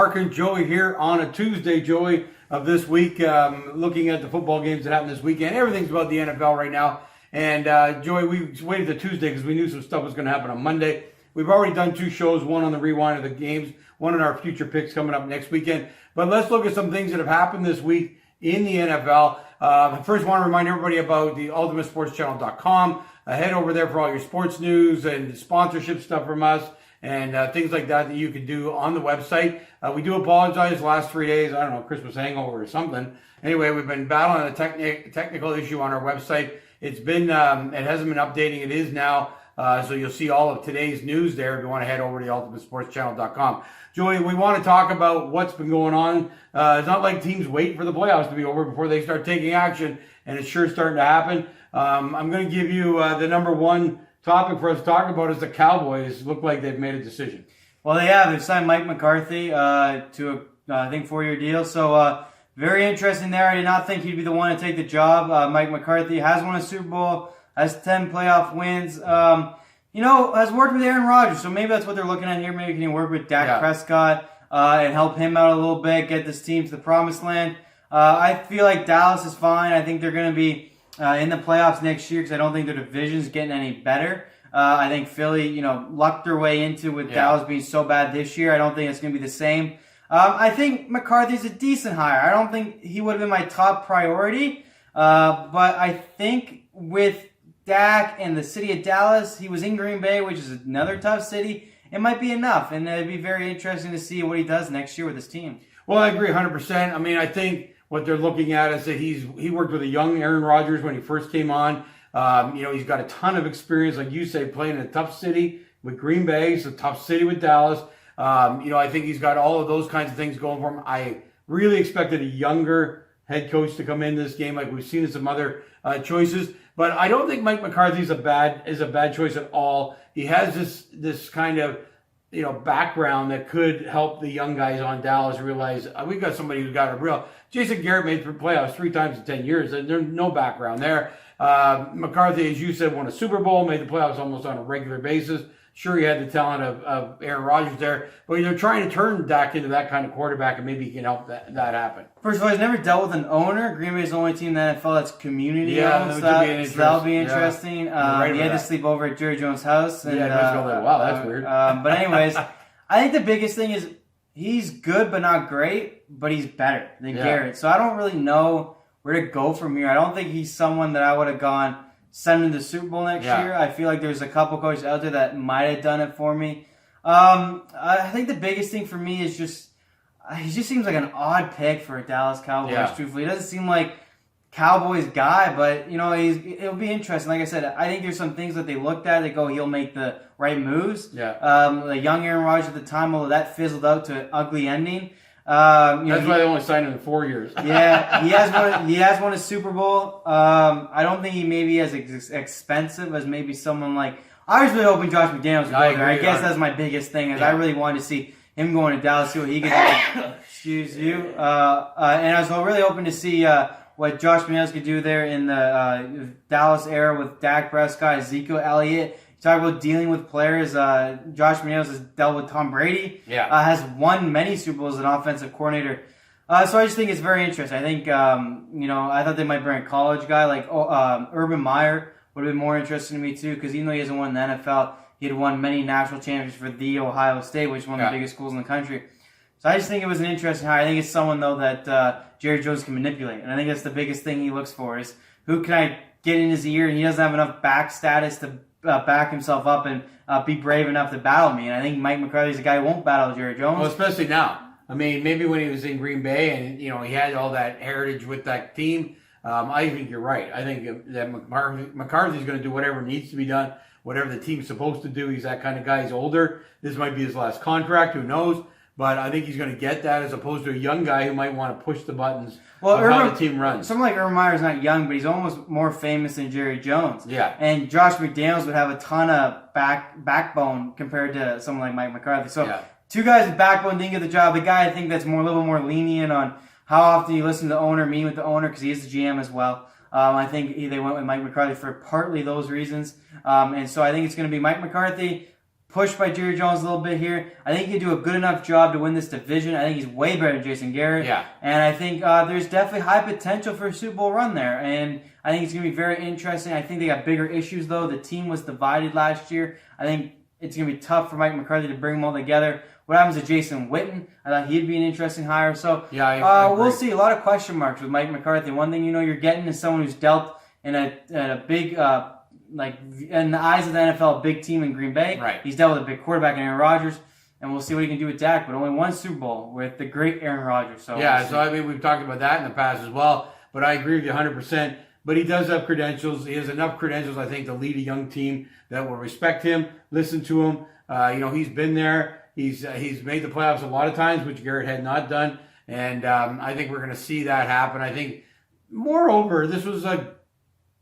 Mark and Joey here on a Tuesday, Joey, of this week, looking at the football games that happened this weekend. Everything's about the NFL right now. And Joey, we waited till Tuesday because we knew some stuff was going to happen on Monday. We've already done two shows, one on the rewind of the games, one on our future picks coming up next weekend. But let's look at some things that have happened this week in the NFL. First, I want to remind everybody about the ultimatesportschannel.com. Head over there for all your sports news and sponsorship stuff from us and things like that you can do on the website. We do apologize the last 3 days. I don't know, Christmas hangover or something. Anyway, we've been battling a technical issue on our website. It's been, it hasn't been updating. It is now. So you'll see all of today's news there if you want to head over to theultimatesportschannel.com. Joey, we want to talk about what's been going on. It's not like teams wait for the playoffs to be over before they start taking action, and it's sure starting to happen. I'm going to give you the number one topic for us to talk about is the Cowboys look like they've made a decision. Well, they have. They've signed Mike McCarthy to a, I think, 4-year deal. So very interesting there. I did not think he'd be the one to take the job. Mike McCarthy has won a Super Bowl, has 10 playoff wins. Has worked with Aaron Rodgers. So maybe that's what they're looking at here. Maybe he can work with Dak Prescott and help him out a little bit, get this team to the promised land. I feel like Dallas is fine. I think they're going to be in the playoffs next year because I don't think their division's getting any better. I think Philly, lucked their way into with Dallas being so bad this year. I don't think it's going to be the same. I think McCarthy's a decent hire. I don't think he would have been my top priority. But I think with Dak and the city of Dallas, he was in Green Bay, which is another tough city. It might be enough. And it'd be very interesting to see what he does next year with his team. Well, I agree 100%. I mean, I think what they're looking at is that he worked with a young Aaron Rodgers when he first came on. He's got a ton of experience, like you say, playing in a tough city with Green Bay. It's a tough city with Dallas. I think he's got all of those kinds of things going for him. I really expected a younger head coach to come in this game, like we've seen in some other choices. But I don't think Mike McCarthy is a bad choice at all. He has this kind of background that could help the young guys on Dallas realize we've got somebody who's got a real. Jason Garrett made the playoffs 3 times in 10 years, and there's no background there. McCarthy, as you said, won a Super Bowl, made the playoffs almost on a regular basis. Sure, he had the talent of Aaron Rodgers there, but they're trying to turn Dak into that kind of quarterback, and maybe he can help that happen. First of all, he's never dealt with an owner. Green Bay is the only team in the NFL that's community-owned, so that'll be interesting. He had to sleep over at Jerry Jones' house. And, wow, that's weird. But anyways, I think the biggest thing is he's good but not great, but he's better than Garrett. So I don't really know where to go from here. I don't think he's someone that I would have gone send him to the Super Bowl next year. I feel like there's a couple coaches out there that might have done it for me. I think the biggest thing for me is he just seems like an odd pick for a Dallas Cowboys, truthfully. He doesn't seem like Cowboys guy, but, it'll be interesting. Like I said, I think there's some things that they looked at. They go, he'll make the right moves. The young Aaron Rodgers at the time, although that fizzled out to an ugly ending. That's why they only signed him in 4 years. He has won a Super Bowl. I don't think he maybe as expensive as maybe someone like. I was really hoping Josh McDaniels would go there. I guess that's my biggest thing. I really wanted to see him going to Dallas, see what he could do. Excuse you. And I was really hoping to see what Josh McDaniels could do there in the Dallas era with Dak Prescott, Ezekiel Elliott. Talk about dealing with players. Josh McDaniels has dealt with Tom Brady. Has won many Super Bowls as an offensive coordinator. So I just think it's very interesting. I think, I thought they might bring a college guy like Urban Meyer would have been more interesting to me too, because even though he hasn't won in the NFL, he had won many national championships for the Ohio State, which is one of the biggest schools in the country. So I just think it was an interesting hire. I think it's someone, though, that Jerry Jones can manipulate. And I think that's the biggest thing he looks for is who can I get in his ear, and he doesn't have enough back status to back himself up and be brave enough to battle me. And I think Mike McCarthy's a guy who won't battle Jerry Jones. Well, especially now. I mean, maybe when he was in Green Bay and, he had all that heritage with that team. I think you're right. I think that McCarthy's going to do whatever needs to be done, whatever the team's supposed to do. He's that kind of guy. He's older. This might be his last contract. Who knows? But I think he's going to get that as opposed to a young guy who might want to push the buttons of how the team runs. Someone like Urban Meyer's not young, but he's almost more famous than Jerry Jones. Yeah. And Josh McDaniels would have a ton of backbone compared to someone like Mike McCarthy. So two guys with backbone didn't get the job. The guy I think that's a little more lenient on how often you listen to the owner, meet with the owner, because he is the GM as well. I think they went with Mike McCarthy for partly those reasons. And so I think it's going to be Mike McCarthy. pushed by Jerry Jones a little bit here. I think he can do a good enough job to win this division. I think he's way better than Jason Garrett. Yeah. And I think there's definitely high potential for a Super Bowl run there. And I think it's going to be very interesting. I think they got bigger issues, though. The team was divided last year. I think it's going to be tough for Mike McCarthy to bring them all together. What happens to Jason Witten? I thought he'd be an interesting hire. So I we'll see. A lot of question marks with Mike McCarthy. One thing you're getting is someone who's dealt in a big like in the eyes of the NFL, a big team in Green Bay. Right. He's dealt with a big quarterback in Aaron Rodgers, and we'll see what he can do with Dak. But only one Super Bowl with the great Aaron Rodgers. So so I mean, we've talked about that in the past as well. But I agree with you 100%. But he does have credentials. He has enough credentials, I think, to lead a young team that will respect him, listen to him. He's been there. He's made the playoffs a lot of times, which Garrett had not done. And I think we're going to see that happen. I think, moreover, this was a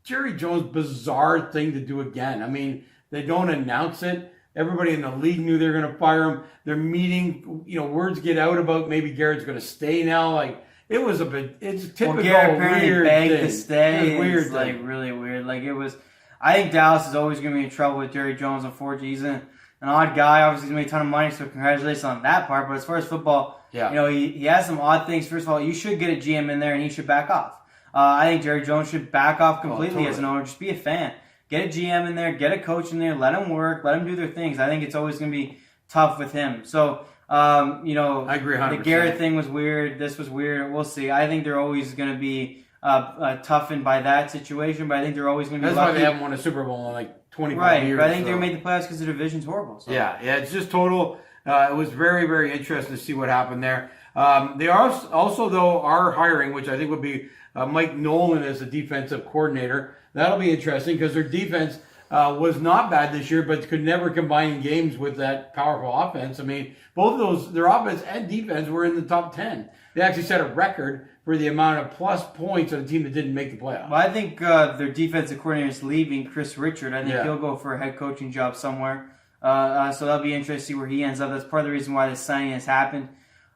Jerry Jones bizarre thing to do again. I mean, they don't announce it. Everybody in the league knew they were going to fire him. They're meeting, words get out about maybe Garrett's going to stay now. Like, it was it's typical well, Garrett apparently weird begged thing. to stay. It was weird it's like really weird. Like it was. I think Dallas is always going to be in trouble with Jerry Jones. Unfortunately, he's an odd guy. Obviously, he's made a ton of money, so congratulations on that part. But as far as football, he has some odd things. First of all, you should get a GM in there, and he should back off. I think Jerry Jones should back off completely as an owner. Just be a fan. Get a GM in there. Get a coach in there. Let them work. Let them do their things. I think it's always going to be tough with him. So, I agree 100%. The Garrett thing was weird. This was weird. We'll see. I think they're always going to be toughened by that situation, but I think they're always going to be That's lucky. why they haven't won a Super Bowl in like 25 right, years. But I think they made the playoffs because the division's horrible. So. Yeah, it's just total. It was very, very interesting to see what happened there. They are also, though, are hiring, which I think would be Mike Nolan as the defensive coordinator. That'll be interesting because their defense was not bad this year, but could never combine games with that powerful offense. I mean, both of those, their offense and defense were in the top 10. They actually set a record for the amount of plus points on a team that didn't make the playoffs. Well, I think their defensive coordinator is leaving, Chris Richard. I think he'll go for a head coaching job somewhere. So that'll be interesting to see where he ends up. That's part of the reason why this signing has happened.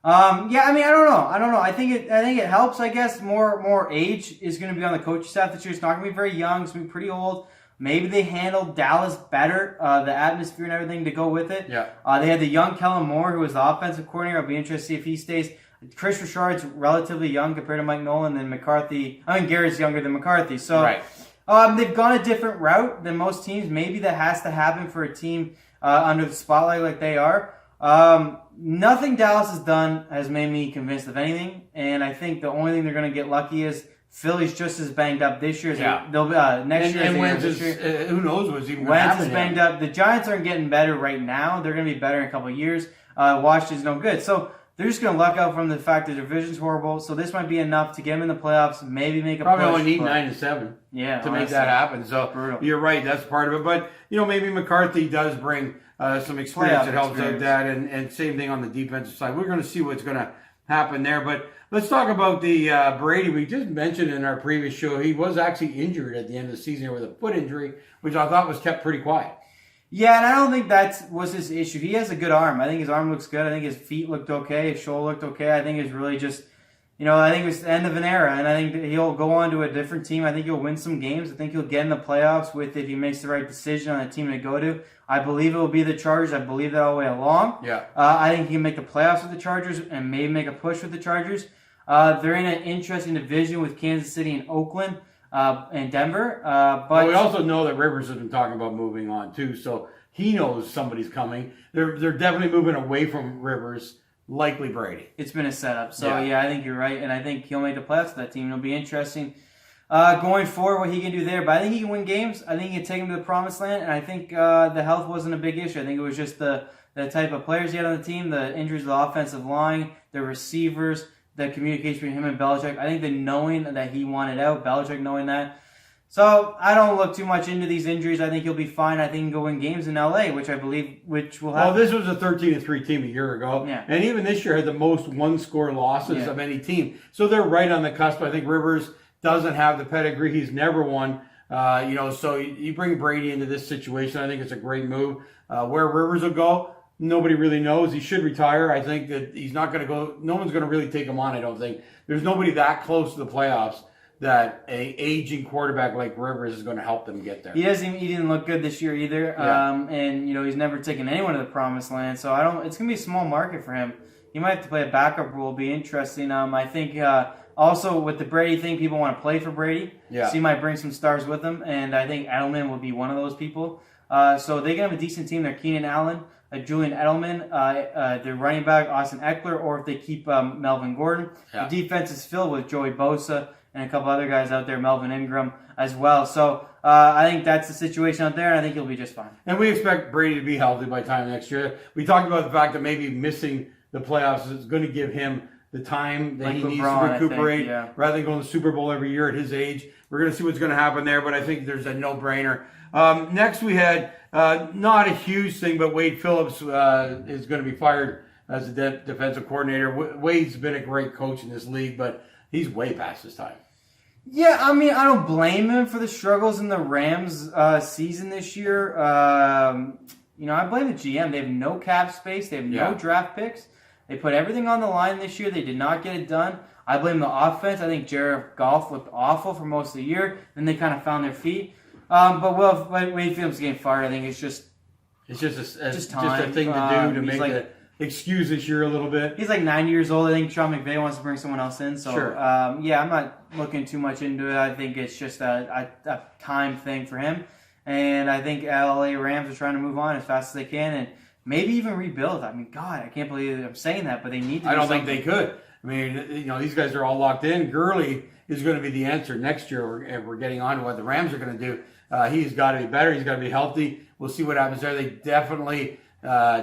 I mean, I don't know. I think it helps. I guess more age is going to be on the coaching staff this year. It's not going to be very young. It's going to be pretty old. Maybe they handled Dallas better, the atmosphere and everything to go with it. Yeah. They had the young Kellen Moore, who was the offensive coordinator. I'll be interested to see if he stays. Chris Richard's relatively young compared to Mike Nolan, and Garrett's younger than McCarthy. So they've gone a different route than most teams. Maybe that has to happen for a team under the spotlight like they are. Nothing Dallas has done has made me convinced of anything, and I think the only thing they're going to get lucky is Philly's just as banged up this year as they'll next year. And Wentz is, who knows what's even going to Wentz happen. is banged up. The Giants aren't getting better right now. They're going to be better in a couple of years. Washington's no good. So they're just going to luck out from the fact that their division's horrible. So this might be enough to get them in the playoffs, maybe make a Probably push. only need 9-7 to make that happen. So brutal. You're right. That's part of it. But, maybe McCarthy does bring some experience that helps out that. And same thing on the defensive side. We're going to see what's going to happen there. But let's talk about the Brady. We just mentioned in our previous show, he was actually injured at the end of the season with a foot injury, which I thought was kept pretty quiet. Yeah, and I don't think that was his issue. He has a good arm. I think his arm looks good. I think his feet looked okay. His shoulder looked okay. I think it's really just, I think it's the end of an era, and I think he'll go on to a different team. I think he'll win some games. I think he'll get in the playoffs if he makes the right decision on the team to go to. I believe it will be the Chargers. I believe that all the way along. Yeah. I think he can make the playoffs with the Chargers and maybe make a push with the Chargers. They're in an interesting division with Kansas City and Oakland. And Denver, but we also know that Rivers has been talking about moving on too, so he knows somebody's coming. They're definitely moving away from Rivers, likely Brady. It's been a setup, so I think you're right, and I think he'll make the playoffs with that team. It'll be interesting going forward what he can do there, but I think he can win games. I think he can take them to the promised land, and I think the health wasn't a big issue. I think it was just the type of players he had on the team, the injuries to the offensive line, the receivers, the communication between him and Belichick. I think the knowing that he wanted out, Belichick knowing that. So I don't look too much into these injuries. I think he'll be fine. I think he can go win games in LA, which will happen. Well, this was a 13-3 team a year ago. Yeah. And even this year had the most one-score losses of any team. So they're right on the cusp. I think Rivers doesn't have the pedigree. He's never won. So you bring Brady into this situation. I think it's a great move. Where Rivers will go, nobody really knows. He should retire. I think that he's not going to go. No one's going to really take him on, I don't think. There's nobody that close to the playoffs that a aging quarterback like Rivers is going to help them get there. He didn't look good this year either. Yeah. And he's never taken anyone to the promised land. So it's going to be a small market for him. He might have to play a backup role. Be interesting. I think also with the Brady thing, people want to play for Brady. Yeah. So he might bring some stars with him, and I think Edelman will be one of those people. So they can have a decent team. They're Keenan Allen, Julian Edelman, their running back Austin Eckler, or if they keep Melvin Gordon. Yeah. The defense is filled with Joey Bosa and a couple other guys out there, Melvin Ingram as well. So I think that's the situation out there, and I think he'll be just fine. And we expect Brady to be healthy by time next year. We talked about the fact that maybe missing the playoffs is going to give him the time that he needs to recuperate rather than going to the Super Bowl every year at his age. We're going to see what's going to happen there, but I think there's a no-brainer. Next we had not a huge thing, but Wade Phillips is going to be fired as a defensive coordinator. Wade's been a great coach in this league, but he's way past his time. Yeah, I mean, I don't blame him for the struggles in the Rams season this year. I blame the GM. They have no cap space. They have no draft picks. They put everything on the line this year. They did not get it done. I blame the offense. I think Jared Goff looked awful for most of the year. Then they kind of found their feet. But Wade Phillips getting fired, I think it's just time. Just a thing to do to make the excuse this year a little bit. He's like 90 years old. I think Sean McVay wants to bring someone else in. So, sure. I'm not looking too much into it. I think it's just a time thing for him. And I think LA Rams are trying to move on as fast as they can and maybe even rebuild. I mean, God, I can't believe I'm saying that, but they need to I don't something. think they could. I mean, these guys are all locked in. Gurley is going to be the answer next year. If we're getting on to what the Rams are going to do. He's got to be better. He's got to be healthy. We'll see what happens there. They definitely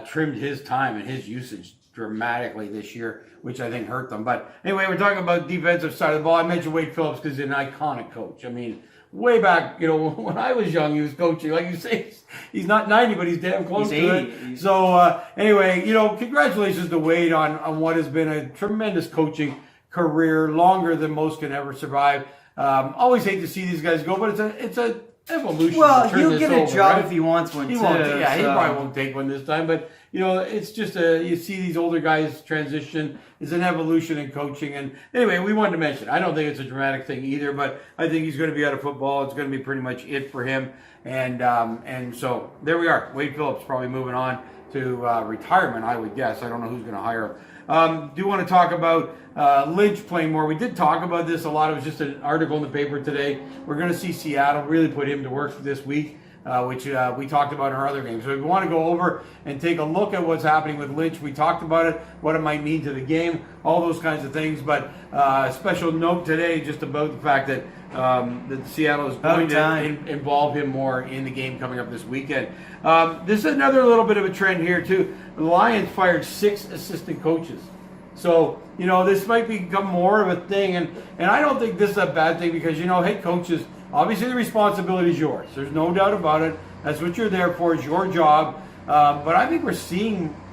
trimmed his time and his usage dramatically this year, which I think hurt them. But anyway, we're talking about defensive side of the ball. I mentioned Wade Phillips because he's an iconic coach. I mean, way back, when I was young, he was coaching. Like you say, he's not 90, but he's damn close to it. So anyway, congratulations to Wade on what has been a tremendous coaching career, longer than most can ever survive. Always hate to see these guys go, but it's a evolution. Well, he'll get a job if he wants one, he too. Won't, he probably won't take one this time, but it's just you see these older guys transition. It's an evolution in coaching, and anyway, we wanted to mention. I don't think it's a dramatic thing either, but I think he's going to be out of football. It's going to be pretty much it for him, and so there we are. Wade Phillips probably moving on to retirement, I would guess. I don't know who's going to hire him. Do want to talk about Lynch playing more. We did talk about this a lot. It was just an article in the paper today. We're going to see Seattle really put him to work this week, which we talked about in our other games. So if we want to go over and take a look at what's happening with Lynch, we talked about it, what it might mean to the game, all those kinds of things. But a special note today just about the fact that Seattle is going to involve him more in the game coming up this weekend. This is another little bit of a trend here, too. The Lions fired 6 assistant coaches. So, this might become more of a thing. And I don't think this is a bad thing because, head coaches, obviously the responsibility is yours. There's no doubt about it. That's what you're there for. It's your job. But I think we're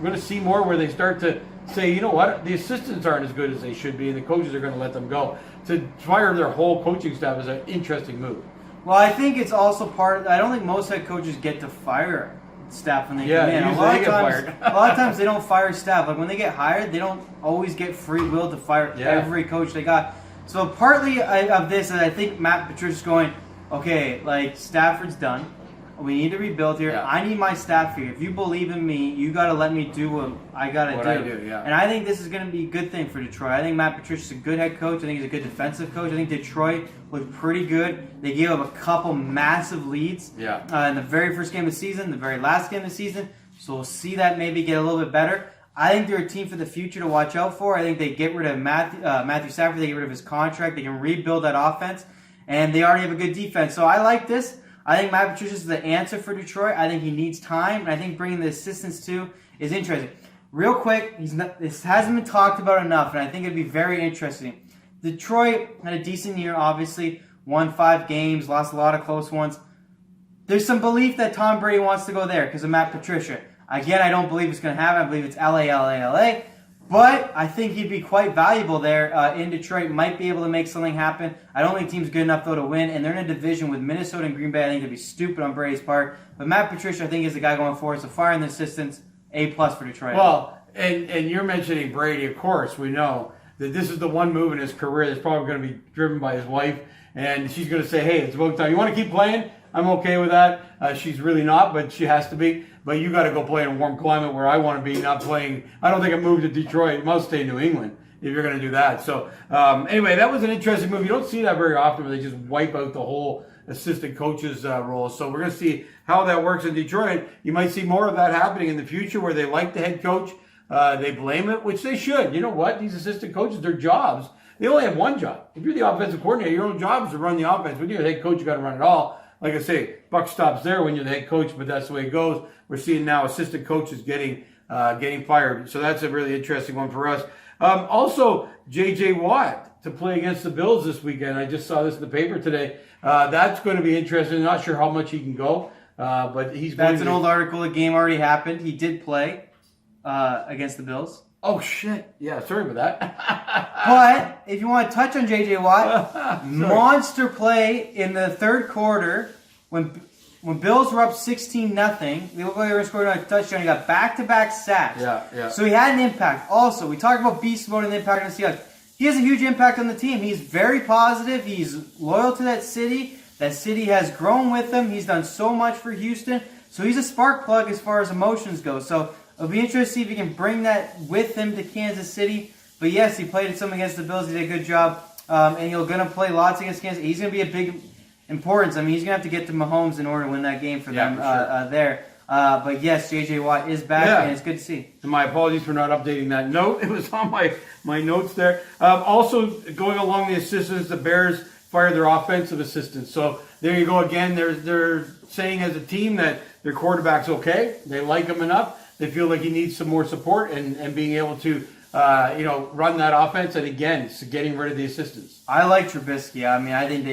going to see more where they start to say, you know what, the assistants aren't as good as they should be, and the coaches are going to let them go. To fire their whole coaching staff is an interesting move. Well, I think it's also I don't think most head coaches get to fire staff when they come in. A lot of times they don't fire staff. Like when they get hired, they don't always get free will to fire every coach they got. So partly of this, and I think Matt Patricia's going, okay, like Stafford's done. We need to rebuild here. Yeah. I need my staff here. If you believe in me, you got to let me do what I got to do. Yeah. And I think this is going to be a good thing for Detroit. I think Matt Patricia's a good head coach. I think he's a good defensive coach. I think Detroit looked pretty good. They gave up a couple massive leads in the very first game of the season, the very last game of the season. So we'll see that maybe get a little bit better. I think they're a team for the future to watch out for. I think they get rid of Matthew Stafford. They get rid of his contract. They can rebuild that offense. And they already have a good defense. So I like this. I think Matt Patricia is the answer for Detroit. I think he needs time, and I think bringing the assistants too is interesting. Real quick, this hasn't been talked about enough, and I think it'd be very interesting. Detroit had a decent year, obviously, won 5 games, lost a lot of close ones. There's some belief that Tom Brady wants to go there because of Matt Patricia. Again, I don't believe it's going to happen. I believe it's LA. But I think he'd be quite valuable there in Detroit. Might be able to make something happen. I don't think the team's good enough, though, to win. And they're in a division with Minnesota and Green Bay. I think it'd be stupid on Brady's part. But Matt Patricia, I think, is the guy going forward. So firing the assistants, A+ for Detroit. Well, and you're mentioning Brady, of course, we know. that this is the one move in his career that's probably going to be driven by his wife, and she's going to say, hey, it's about time. You want to keep playing? I'm okay with that. She's really not, but she has to be. But you got to go play in a warm climate where I want to be, not playing. I don't think I moved to Detroit. I must stay in New England if you're going to do that. So anyway, that was an interesting move. You don't see that very often where they just wipe out the whole assistant coach's role. So we're going to see how that works in Detroit. You might see more of that happening in the future where they like the head coach. They blame it, which they should. You know what? These assistant coaches, their jobs, they only have one job. If you're the offensive coordinator, your own job is to run the offense. When you're the head coach, you got to run it all. Like I say, buck stops there when you're the head coach, but that's the way it goes. We're seeing now assistant coaches getting fired. So that's a really interesting one for us. Also, J.J. Watt to play against the Bills this weekend. I just saw this in the paper today. That's going to be interesting. Not sure how much he can go, but he's going That's an old article. The game already happened. He did play against the Bills. Oh, shit. Yeah, sorry about that. But if you want to touch on J.J. Watt, monster play in the third quarter when Bills were up 16-0. They looked like they were scoring on a touchdown. He got back-to-back sacks. Yeah. So he had an impact. Also, we talked about beast mode and the impact on the Seahawks. He has a huge impact on the team. He's very positive. He's loyal to that city. That city has grown with him. He's done so much for Houston. So he's a spark plug as far as emotions go. So it'll be interesting to see if he can bring that with him to Kansas City. But yes, he played some against the Bills. He did a good job. And he's going to play lots against Kansas City. He's going to be a big importance. I mean, he's going to have to get to Mahomes in order to win that game for them there. But yes, J.J. Watt is back, and it's good to see. And my apologies for not updating that note. It was on my notes there. Also, going along the assistants, the Bears fired their offensive assistants. So there you go again. They're saying as a team that their quarterback's okay. They like him enough. They feel like he needs some more support and being able to run that offense. And again, it's getting rid of the assistants. I like Trubisky. I mean, I think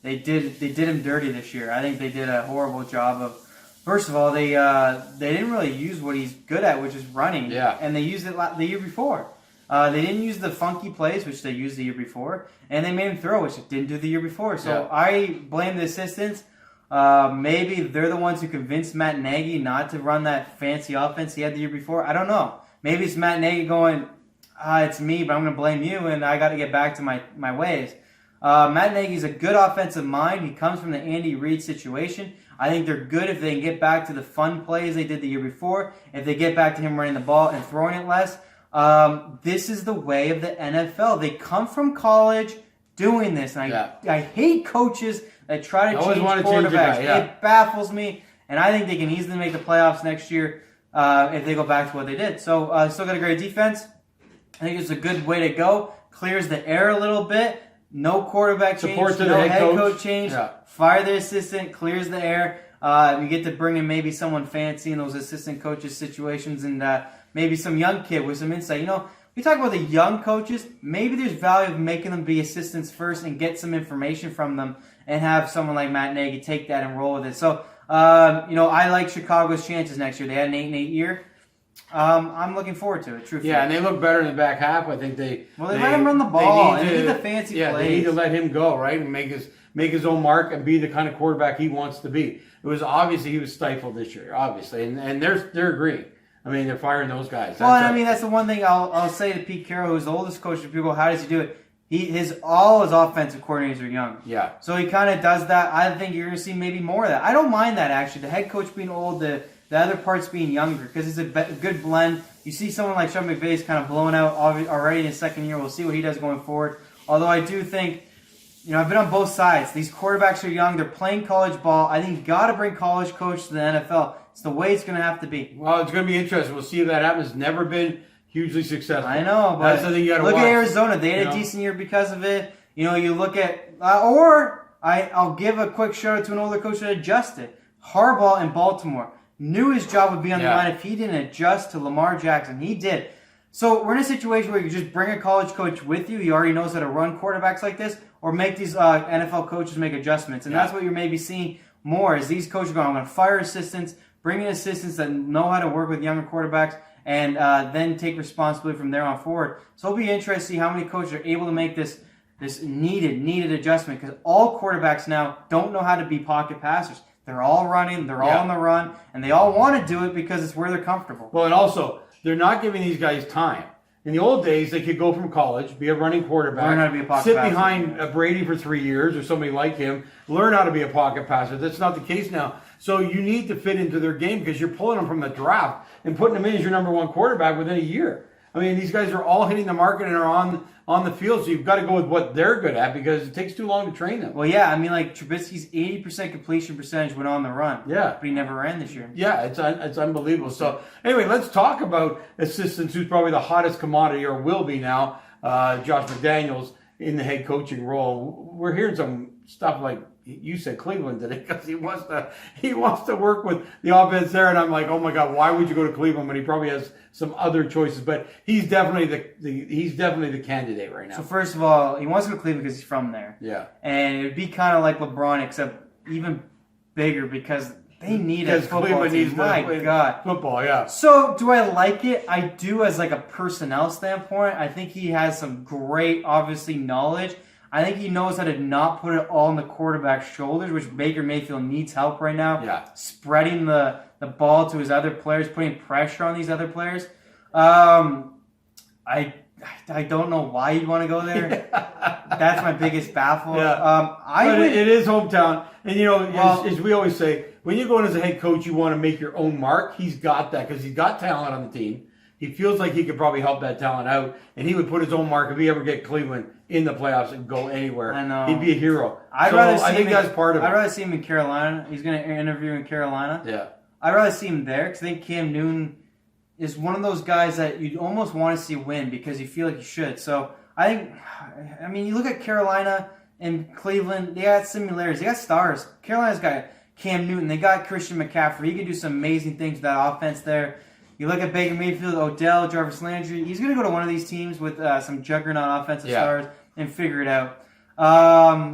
they did him dirty this year. I think they did a horrible job of. First of all, they didn't really use what he's good at, which is running. Yeah. And they used it the year before. They didn't use the funky plays, which they used the year before, and they made him throw, which they didn't do the year before. So I blame the assistants. Maybe they're the ones who convinced Matt Nagy not to run that fancy offense he had the year before. I don't know. Maybe it's Matt Nagy going, it's me, but I'm going to blame you, and I got to get back to my ways. Matt Nagy's a good offensive mind. He comes from the Andy Reid situation. I think they're good if they can get back to the fun plays they did the year before. If they get back to him running the ball and throwing it less. This is the way of the NFL. They come from college doing this. And I hate coaches that try to change quarterbacks. It baffles me. And I think they can easily make the playoffs next year if they go back to what they did. So still got a great defense. I think it's a good way to go. Clears the air a little bit. No quarterback change. Support to no the head coach change. Yeah. Fire the assistant. Clears the air. You get to bring in maybe someone fancy in those assistant coaches situations and maybe some young kid with some insight. You know, we talk about the young coaches. Maybe there's value of making them be assistants first and get some information from them and have someone like Matt Nagy take that and roll with it. So, I like Chicago's chances next year. They had an 8-8 year. I'm looking forward to it, truthfully. Yeah, and they look better in the back half. I think they let him run the ball and do the fancy plays. They need to let him go, right, and make his own mark and be the kind of quarterback he wants to be. It was obviously he was stifled this year, obviously, and they're agreeing. I mean, they're firing those guys. That's the one thing I'll say to Pete Carroll, who's the oldest coach. If people go, how does he do it? All his offensive coordinators are young. Yeah. So he kind of does that. I think you're going to see maybe more of that. I don't mind that, actually. The head coach being old, the other parts being younger, because it's a good blend. You see someone like Sean McVay's kind of blowing out already in his second year. We'll see what he does going forward. Although I do think, I've been on both sides. These quarterbacks are young. They're playing college ball. I think you got to bring college coach to the NFL. It's the way it's going to have to be. Well, it's going to be interesting. We'll see if that happens. Never been hugely successful. I know, but that's the thing you got to look watch. at Arizona. They had a decent year because of it. You look at, I'll give a quick shout out to an older coach that adjusted. Harbaugh in Baltimore knew his job would be on the line if he didn't adjust to Lamar Jackson. He did. So we're in a situation where you just bring a college coach with you. He already knows how to run quarterbacks like this, or make these NFL coaches make adjustments. And that's what you're maybe seeing more is these coaches going, I'm going to fire assistants, bring in assistants that know how to work with younger quarterbacks, and then take responsibility from there on forward. So it'll be interesting to see how many coaches are able to make this needed adjustment, because all quarterbacks now don't know how to be pocket passers. They're all running, they're all on the run, and they all want to do it because it's where they're comfortable. Well, and also, they're not giving these guys time. In the old days, they could go from college, be a running quarterback, Learn how to be a pocket sit passer. behind Brady for 3 years or somebody like him, learn how to be a pocket passer. That's not the case now. So you need to fit into their game because you're pulling them from the draft and putting them in as your number one quarterback within a year. I mean, these guys are all hitting the market and are on the field, so you've got to go with what they're good at because it takes too long to train them. Well, yeah, I mean, like Trubisky's 80% completion percentage went on the run. Yeah. But he never ran this year. Yeah, it's unbelievable. So anyway, let's talk about assistants who's probably the hottest commodity or will be now, Josh McDaniels in the head coaching role. We're hearing some stuff like you said Cleveland today because he wants to work with the offense there, and I'm like, oh my God, why would you go to Cleveland when he probably has some other choices? But he's definitely the candidate right now. So first of all, he wants to go to Cleveland because he's from there. Yeah, and it would be kind of like LeBron, except even bigger because they need a football Cleveland team. needs My God, football. Yeah. So do I like it? I do as like a personnel standpoint. I think he has some great, obviously, knowledge. I think he knows how to not put it all on the quarterback's shoulders, which Baker Mayfield needs help right now. Yeah. Spreading the ball to his other players, putting pressure on these other players. I don't know why you'd want to go there. That's my biggest baffle. Yeah. It is hometown. And, as we always say, when you go in as a head coach, you want to make your own mark. He's got that because he's got talent on the team. He feels like he could probably help that talent out, and he would put his own mark if he ever get Cleveland in the playoffs and go anywhere. I know. He'd be a hero. I think that's part of it. I'd rather see him in Carolina. He's going to interview in Carolina. Yeah. I'd rather see him there because I think Cam Newton is one of those guys that you'd almost want to see win because you feel like he should. So I mean, you look at Carolina and Cleveland, they got similarities. They got stars. Carolina's got Cam Newton. They got Christian McCaffrey. He could do some amazing things with that offense there. You look at Baker Mayfield, Odell, Jarvis Landry. He's going to go to one of these teams with some juggernaut offensive stars and figure it out. Man,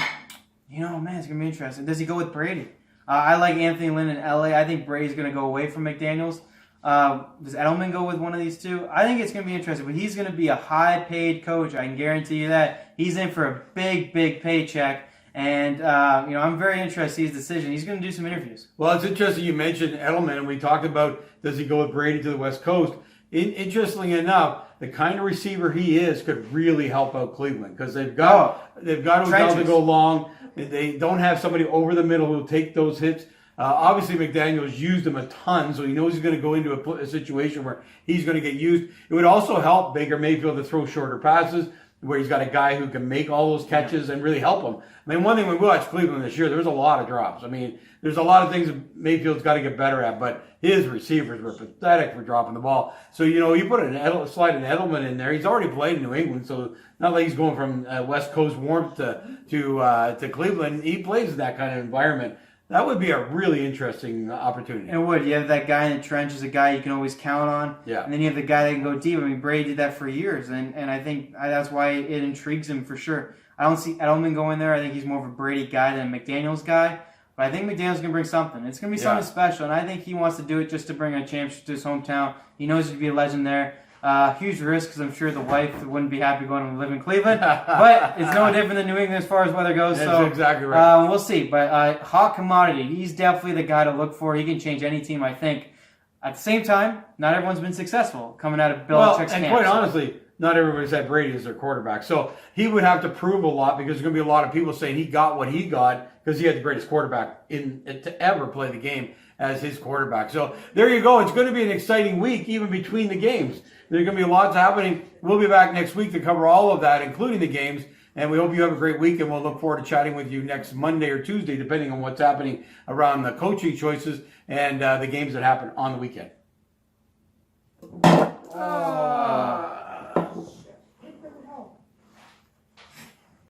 it's going to be interesting. Does he go with Brady? I like Anthony Lynn in LA. I think Brady's going to go away from McDaniels. Does Edelman go with one of these two? I think it's going to be interesting. But he's going to be a high-paid coach. I can guarantee you that. He's in for a big, big paycheck. And, I'm very interested in his decision. He's going to do some interviews. Well, it's interesting you mentioned Edelman, and we talked about does he go with Brady to the West Coast. Interestingly enough, the kind of receiver he is could really help out Cleveland because they've got Odell to go long. They don't have somebody over the middle who will take those hits. Obviously, McDaniels used him a ton, so he knows he's going to go into a situation where he's going to get used. It would also help Baker Mayfield to throw shorter passes, where he's got a guy who can make all those catches and really help him. I mean, one thing when we watched Cleveland this year, there was a lot of drops. I mean, there's a lot of things that Mayfield's got to get better at, but his receivers were pathetic for dropping the ball. So, you put slide an Edelman in there. He's already played in New England, so not like he's going from West Coast warmth to Cleveland. He plays in that kind of environment. That would be a really interesting opportunity. It would. You have that guy in the trenches, a guy you can always count on. Yeah. And then you have the guy that can go deep. I mean, Brady did that for years, and I think that's why it intrigues him for sure. I don't see Edelman going there. I think he's more of a Brady guy than a McDaniels guy. But I think McDaniels going to bring something. It's going to be something special, and I think he wants to do it just to bring a championship to his hometown. He knows he'd be a legend there. Huge risk because I'm sure the wife wouldn't be happy going to live in Cleveland. But it's no different than New England as far as weather goes. That's exactly right. We'll see. But hot commodity. He's definitely the guy to look for. He can change any team, I think. At the same time, not everyone's been successful coming out of Belichick's camp. And quite honestly, not everybody's had Brady as their quarterback. So he would have to prove a lot because there's going to be a lot of people saying he got what he got because he had the greatest quarterback to ever play the game as his quarterback. So there you go. It's going to be an exciting week, even between the games. There's going to be lots happening. We'll be back next week to cover all of that, including the games. And we hope you have a great week, and we'll look forward to chatting with you next Monday or Tuesday, depending on what's happening around the coaching choices and the games that happen on the weekend.